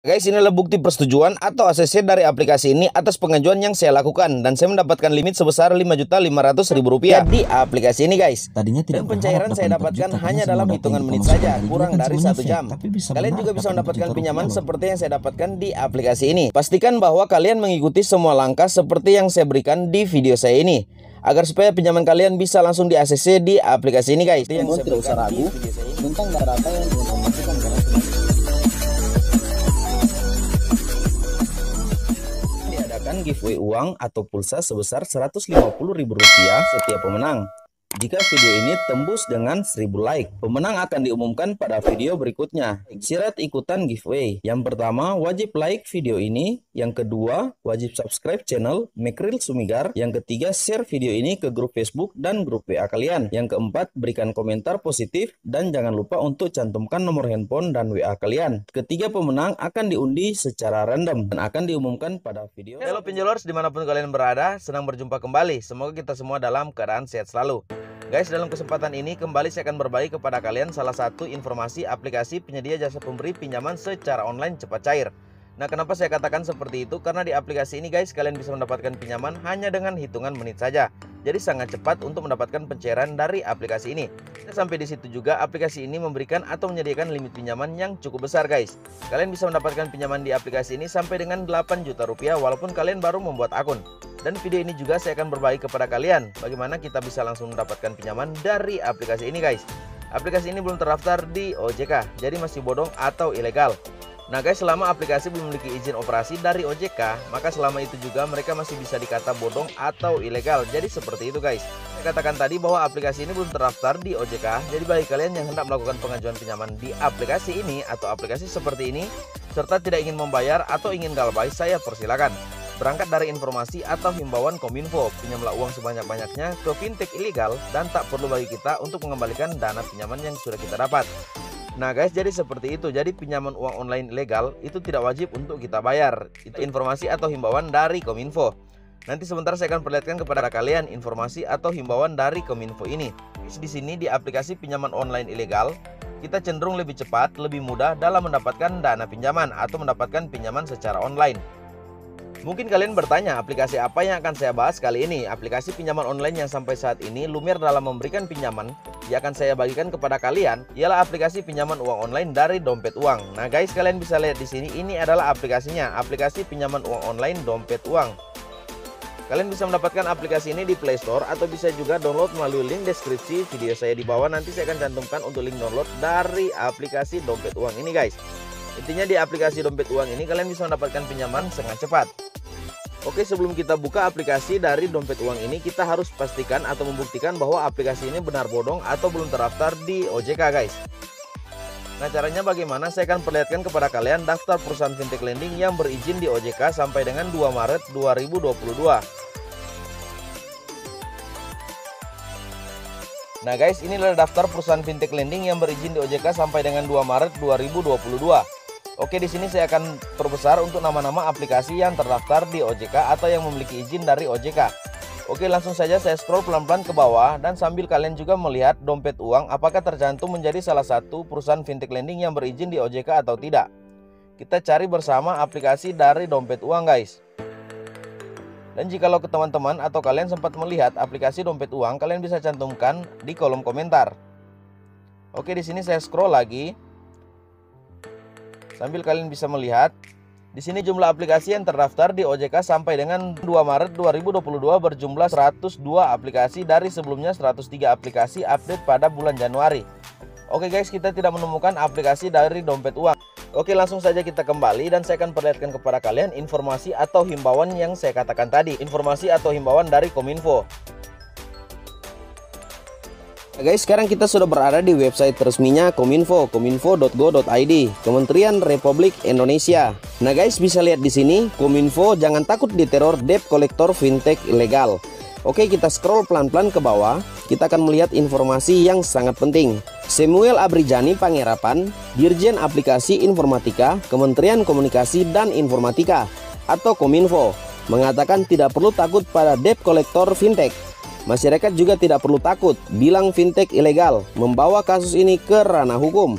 Guys, ini adalah bukti persetujuan atau ACC dari aplikasi ini atas pengajuan yang saya lakukan, dan saya mendapatkan limit sebesar Rp5.500.000 di aplikasi ini, guys. Tadinya tidak Dan pencairan saya dapatkan hanya dalam hitungan menit saja, kurang dari 1 jam. Kalian juga bisa mendapatkan pinjaman seperti yang saya dapatkan di aplikasi ini. Pastikan bahwa kalian mengikuti semua langkah seperti yang saya berikan di video saya ini, agar supaya pinjaman kalian bisa langsung di ACC di aplikasi ini, guys. Yang saya tidak usah ragu tentang data yang diinformasikan karena giveaway uang atau pulsa sebesar Rp150.000 setiap pemenang. Jika video ini tembus dengan 1000 like, pemenang akan diumumkan pada video berikutnya. Syarat ikutan giveaway: yang pertama, wajib like video ini; yang kedua, wajib subscribe channel Mekril Sumigar; yang ketiga, share video ini ke grup Facebook dan grup WA kalian; yang keempat, berikan komentar positif; dan jangan lupa untuk cantumkan nomor handphone dan WA kalian. Ketiga pemenang akan diundi secara random dan akan diumumkan pada video. Halo penjelors, dimanapun kalian berada, senang berjumpa kembali. Semoga kita semua dalam keadaan sehat selalu. Guys, dalam kesempatan ini kembali saya akan berbagi kepada kalian salah satu informasi aplikasi penyedia jasa pemberi pinjaman secara online cepat cair. Nah, kenapa saya katakan seperti itu? Karena di aplikasi ini, guys, kalian bisa mendapatkan pinjaman hanya dengan hitungan menit saja. Jadi sangat cepat untuk mendapatkan pencairan dari aplikasi ini. Dan sampai di situ juga aplikasi ini memberikan atau menyediakan limit pinjaman yang cukup besar, guys. Kalian bisa mendapatkan pinjaman di aplikasi ini sampai dengan Rp8 juta walaupun kalian baru membuat akun. Dan video ini juga saya akan berbagi kepada kalian bagaimana kita bisa langsung mendapatkan pinjaman dari aplikasi ini, guys. Aplikasi ini belum terdaftar di OJK, jadi masih bodong atau ilegal. Nah, guys, selama aplikasi belum memiliki izin operasi dari OJK, maka selama itu juga mereka masih bisa dikata bodong atau ilegal. Jadi seperti itu, guys. Saya katakan tadi bahwa aplikasi ini belum terdaftar di OJK. Jadi bagi kalian yang hendak melakukan pengajuan pinjaman di aplikasi ini atau aplikasi seperti ini, serta tidak ingin membayar atau ingin galbay, saya persilakan. Berangkat dari informasi atau himbauan Kominfo, pinjamlah uang sebanyak-banyaknya ke fintech ilegal dan tak perlu bagi kita untuk mengembalikan dana pinjaman yang sudah kita dapat. Nah, guys, jadi seperti itu. Jadi pinjaman uang online ilegal itu tidak wajib untuk kita bayar. Itu informasi atau himbauan dari Kominfo. Nanti sebentar saya akan perlihatkan kepada kalian informasi atau himbauan dari Kominfo ini. Di sini di aplikasi pinjaman online ilegal, kita cenderung lebih cepat, lebih mudah dalam mendapatkan dana pinjaman atau mendapatkan pinjaman secara online. Mungkin kalian bertanya, aplikasi apa yang akan saya bahas kali ini? Aplikasi pinjaman online yang sampai saat ini lumer dalam memberikan pinjaman yang akan saya bagikan kepada kalian ialah aplikasi pinjaman uang online dari Dompet Uang. Nah, guys, kalian bisa lihat di sini, ini adalah aplikasinya, aplikasi pinjaman uang online Dompet Uang. Kalian bisa mendapatkan aplikasi ini di Play Store atau bisa juga download melalui link deskripsi video saya di bawah. Nanti saya akan cantumkan untuk link download dari aplikasi Dompet Uang ini, guys. Intinya di aplikasi Dompet Uang ini kalian bisa mendapatkan pinjaman sangat cepat. Oke, sebelum kita buka aplikasi dari Dompet Uang ini, kita harus pastikan atau membuktikan bahwa aplikasi ini benar bodong atau belum terdaftar di OJK, guys. Nah, caranya bagaimana? Saya akan perlihatkan kepada kalian daftar perusahaan fintech lending yang berizin di OJK sampai dengan 2 Maret 2022. Nah, guys, ini adalah daftar perusahaan fintech lending yang berizin di OJK sampai dengan 2 Maret 2022. Oke, di sini saya akan perbesar untuk nama-nama aplikasi yang terdaftar di OJK atau yang memiliki izin dari OJK. Oke, langsung saja saya scroll pelan-pelan ke bawah dan sambil kalian juga melihat Dompet Uang apakah tercantum menjadi salah satu perusahaan fintech lending yang berizin di OJK atau tidak. Kita cari bersama aplikasi dari Dompet Uang, guys. Dan jikalau ke teman-teman atau kalian sempat melihat aplikasi Dompet Uang, kalian bisa cantumkan di kolom komentar. Oke, di sini saya scroll lagi. Sambil kalian bisa melihat, di sini jumlah aplikasi yang terdaftar di OJK sampai dengan 2 Maret 2022 berjumlah 102 aplikasi dari sebelumnya 103 aplikasi update pada bulan Januari. Oke, guys, kita tidak menemukan aplikasi dari Dompet Uang. Oke, langsung saja kita kembali dan saya akan perlihatkan kepada kalian informasi atau himbauan yang saya katakan tadi. Informasi atau himbauan dari Kominfo. Guys, sekarang kita sudah berada di website resminya Kominfo, kominfo.go.id, Kementerian Republik Indonesia. Nah, guys, bisa lihat di sini, Kominfo jangan takut diteror debt collector fintech ilegal. Oke, kita scroll pelan-pelan ke bawah. Kita akan melihat informasi yang sangat penting. Samuel Abrijani Pangerapan, Dirjen Aplikasi Informatika, Kementerian Komunikasi dan Informatika atau Kominfo, mengatakan tidak perlu takut pada debt collector fintech. Masyarakat juga tidak perlu takut bilang fintech ilegal, membawa kasus ini ke ranah hukum.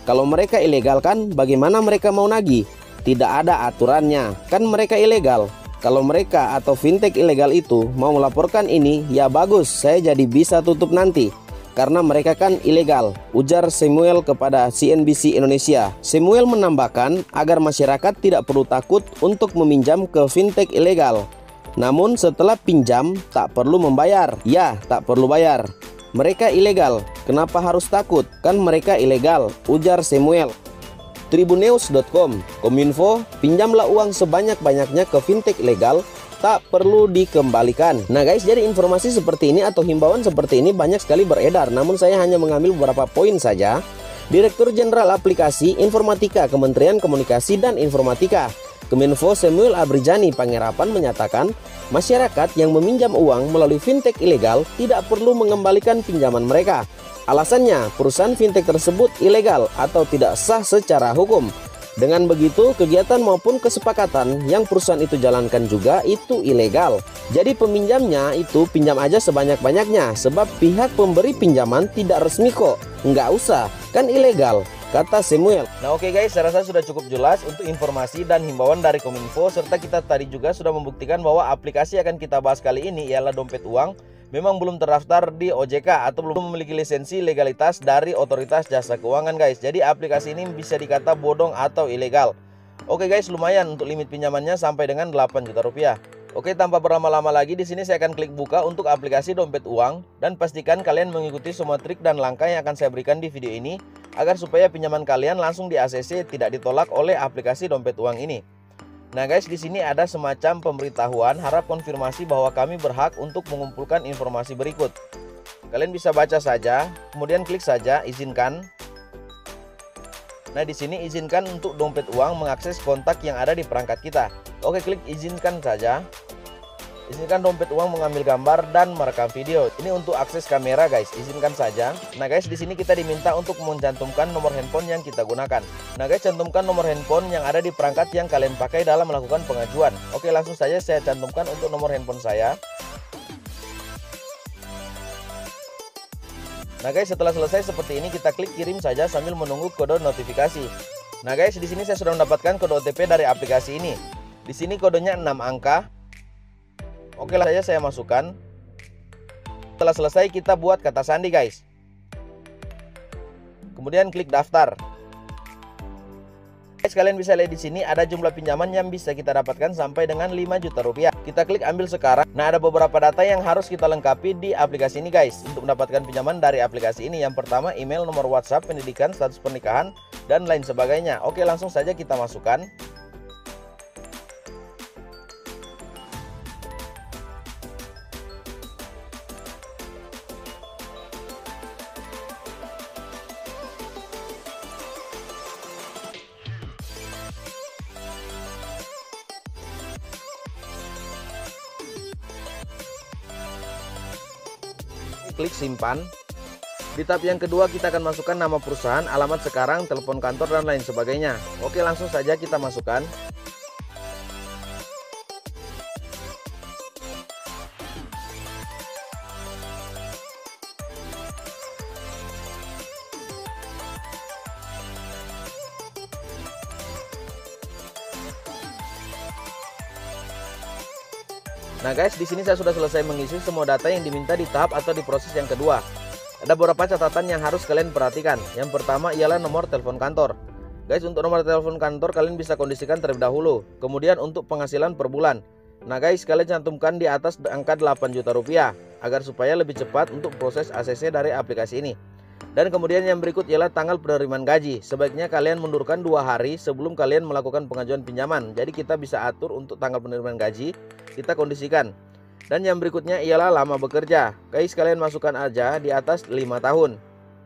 Kalau mereka ilegal kan, bagaimana mereka mau nagih? tidak ada aturannya, kan mereka ilegal. Kalau mereka atau fintech ilegal itu mau melaporkan ini, ya bagus, saya jadi bisa tutup nanti. Karena mereka kan ilegal, ujar Samuel kepada CNBC Indonesia. Samuel menambahkan agar masyarakat tidak perlu takut untuk meminjam ke fintech ilegal. Namun setelah pinjam, tak perlu membayar. Ya, tak perlu bayar. Mereka ilegal, kenapa harus takut? Kan mereka ilegal, ujar Samuel. Tribunews.com, Kominfo, pinjamlah uang sebanyak-banyaknya ke fintech ilegal, tak perlu dikembalikan. Nah guys, jadi informasi seperti ini atau himbauan seperti ini banyak sekali beredar, namun saya hanya mengambil beberapa poin saja. Direktur Jenderal Aplikasi Informatika Kementerian Komunikasi dan Informatika Kominfo Samuel Abrijani Pangerapan menyatakan, masyarakat yang meminjam uang melalui fintech ilegal tidak perlu mengembalikan pinjaman mereka. Alasannya, perusahaan fintech tersebut ilegal atau tidak sah secara hukum. Dengan begitu, kegiatan maupun kesepakatan yang perusahaan itu jalankan juga itu ilegal. Jadi peminjamnya itu pinjam aja sebanyak-banyaknya, sebab pihak pemberi pinjaman tidak resmi kok. Nggak usah, kan ilegal, kata Samuel. Nah oke guys, saya rasa sudah cukup jelas untuk informasi dan himbauan dari Kominfo, serta kita tadi juga sudah membuktikan bahwa aplikasi yang akan kita bahas kali ini ialah dompet uang memang belum terdaftar di OJK atau belum memiliki lisensi legalitas dari Otoritas Jasa Keuangan guys. Jadi aplikasi ini bisa dikata bodong atau ilegal. Oke guys, lumayan untuk limit pinjamannya sampai dengan 8 juta rupiah. Oke, tanpa berlama-lama lagi, di sini saya akan klik buka untuk aplikasi dompet uang dan pastikan kalian mengikuti semua trik dan langkah yang akan saya berikan di video ini agar supaya pinjaman kalian langsung di ACC, tidak ditolak oleh aplikasi dompet uang ini. Nah guys, di sini ada semacam pemberitahuan, harap konfirmasi bahwa kami berhak untuk mengumpulkan informasi berikut. Kalian bisa baca saja, kemudian klik saja izinkan. Nah di sini izinkan untuk dompet uang mengakses kontak yang ada di perangkat kita. Oke, klik izinkan saja. Izinkan dompet uang mengambil gambar dan merekam video. Ini untuk akses kamera guys, izinkan saja. Nah guys, di sini kita diminta untuk mencantumkan nomor handphone yang kita gunakan. Nah guys, cantumkan nomor handphone yang ada di perangkat yang kalian pakai dalam melakukan pengajuan. Oke, langsung saja saya cantumkan untuk nomor handphone saya. Nah guys, setelah selesai seperti ini, kita klik kirim saja sambil menunggu kode notifikasi. Nah guys, di sini saya sudah mendapatkan kode OTP dari aplikasi ini. Di sini kodenya 6 angka. Oke, lah saya masukkan. Setelah selesai kita buat kata sandi guys. Kemudian klik daftar. Guys, kalian bisa lihat di sini ada jumlah pinjaman yang bisa kita dapatkan sampai dengan 5 juta rupiah. Kita klik ambil sekarang. Nah, ada beberapa data yang harus kita lengkapi di aplikasi ini guys untuk mendapatkan pinjaman dari aplikasi ini. Yang pertama, email, nomor WhatsApp, pendidikan, status pernikahan, dan lain sebagainya. Oke, langsung saja kita masukkan. Klik simpan. Di tab yang kedua kita akan masukkan nama perusahaan, alamat sekarang, telepon kantor, dan lain sebagainya. Oke, langsung saja kita masukkan. Nah guys, di sini saya sudah selesai mengisi semua data yang diminta di tahap atau di proses yang kedua. Ada beberapa catatan yang harus kalian perhatikan. Yang pertama ialah nomor telepon kantor. Guys, untuk nomor telepon kantor kalian bisa kondisikan terlebih dahulu. Kemudian untuk penghasilan per bulan. Nah guys, kalian cantumkan di atas angka 8 juta rupiah agar supaya lebih cepat untuk proses ACC dari aplikasi ini. Dan kemudian yang berikut ialah tanggal penerimaan gaji. Sebaiknya kalian mundurkan 2 hari sebelum kalian melakukan pengajuan pinjaman. Jadi kita bisa atur untuk tanggal penerimaan gaji, kita kondisikan. Dan yang berikutnya ialah lama bekerja. Guys, kalian masukkan aja di atas 5 tahun.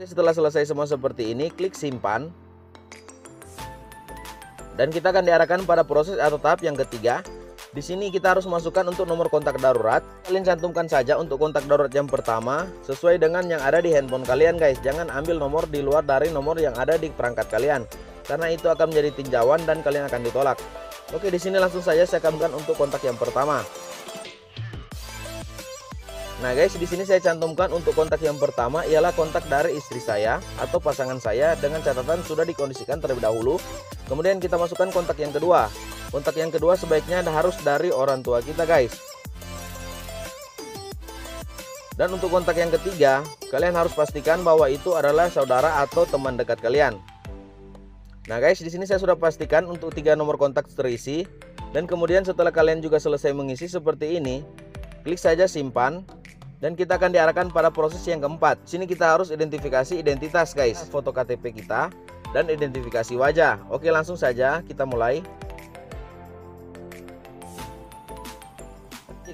Setelah selesai semua seperti ini, klik simpan. Dan kita akan diarahkan pada proses atau tahap yang ketiga. Di sini kita harus masukkan untuk nomor kontak darurat. Kalian cantumkan saja untuk kontak darurat yang pertama sesuai dengan yang ada di handphone kalian guys. Jangan ambil nomor di luar dari nomor yang ada di perangkat kalian, karena itu akan menjadi tinjauan dan kalian akan ditolak. Oke, di sini langsung saja saya cantumkan untuk kontak yang pertama. Nah guys, di sini saya cantumkan untuk kontak yang pertama ialah kontak dari istri saya atau pasangan saya, dengan catatan sudah dikondisikan terlebih dahulu Kemudian kita masukkan kontak yang kedua. Kontak yang kedua sebaiknya harus dari orang tua kita guys. Dan untuk kontak yang ketiga, kalian harus pastikan bahwa itu adalah saudara atau teman dekat kalian. Nah guys, di sini saya sudah pastikan untuk 3 nomor kontak terisi. Dan kemudian setelah kalian juga selesai mengisi seperti ini, klik saja simpan. Dan kita akan diarahkan pada proses yang keempat. Di sini kita harus identifikasi identitas guys, foto KTP kita dan identifikasi wajah. Oke, langsung saja kita mulai.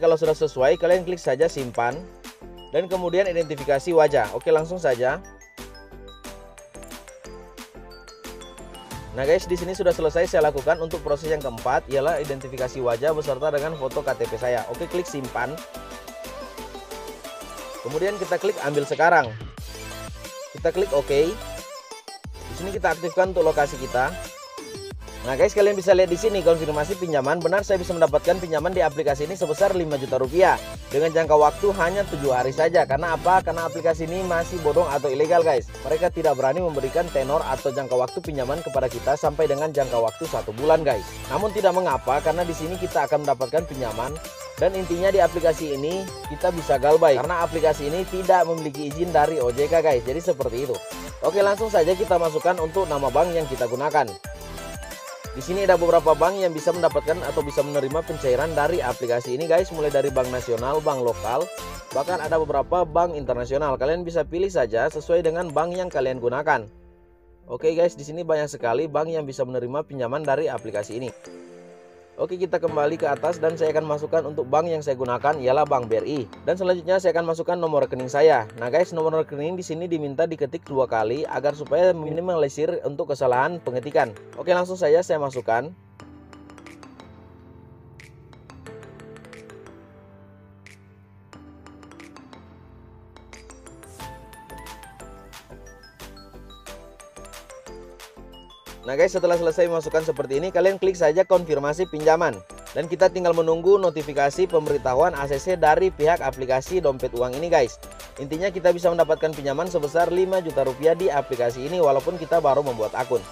Kalau sudah sesuai, kalian klik saja simpan. Dan kemudian identifikasi wajah. Oke, langsung saja. Nah guys, di sini sudah selesai saya lakukan untuk proses yang keempat, ialah identifikasi wajah beserta dengan foto KTP saya. Oke, klik simpan. Kemudian kita klik ambil sekarang. Kita klik OK. Di sini kita aktifkan untuk lokasi kita. Nah guys, kalian bisa lihat di sini konfirmasi pinjaman. Benar, saya bisa mendapatkan pinjaman di aplikasi ini sebesar 5 juta rupiah dengan jangka waktu hanya 7 hari saja. Karena apa? Karena aplikasi ini masih bodong atau ilegal guys. Mereka tidak berani memberikan tenor atau jangka waktu pinjaman kepada kita sampai dengan jangka waktu 1 bulan guys. Namun tidak mengapa, karena di sini kita akan mendapatkan pinjaman. Dan intinya di aplikasi ini kita bisa galbay karena aplikasi ini tidak memiliki izin dari OJK guys. Jadi seperti itu. Oke, langsung saja kita masukkan untuk nama bank yang kita gunakan. Di sini ada beberapa bank yang bisa mendapatkan atau bisa menerima pencairan dari aplikasi ini guys, mulai dari bank nasional, bank lokal, bahkan ada beberapa bank internasional. Kalian bisa pilih saja sesuai dengan bank yang kalian gunakan. Oke guys, di sini banyak sekali bank yang bisa menerima pinjaman dari aplikasi ini. Oke, kita kembali ke atas dan saya akan masukkan untuk bank yang saya gunakan ialah Bank BRI. Dan selanjutnya saya akan masukkan nomor rekening saya. Nah guys, nomor rekening di sini diminta diketik 2 kali agar supaya minimalisir untuk kesalahan pengetikan. Oke, langsung saja saya masukkan. Nah guys, setelah selesai masukkan seperti ini, kalian klik saja konfirmasi pinjaman. Dan kita tinggal menunggu notifikasi pemberitahuan ACC dari pihak aplikasi dompet uang ini guys. Intinya kita bisa mendapatkan pinjaman sebesar 5 juta rupiah di aplikasi ini walaupun kita baru membuat akun.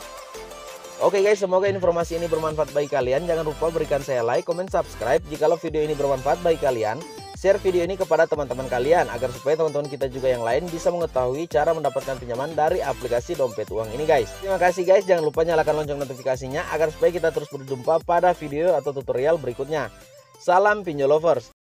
Oke guys, semoga informasi ini bermanfaat bagi kalian. Jangan lupa berikan saya like, comment, subscribe. Jikalau video ini bermanfaat bagi kalian, share video ini kepada teman-teman kalian agar supaya teman-teman kita juga yang lain bisa mengetahui cara mendapatkan pinjaman dari aplikasi dompet uang ini guys. Terima kasih guys, jangan lupa nyalakan lonceng notifikasinya agar supaya kita terus berjumpa pada video atau tutorial berikutnya. Salam pinjol lovers.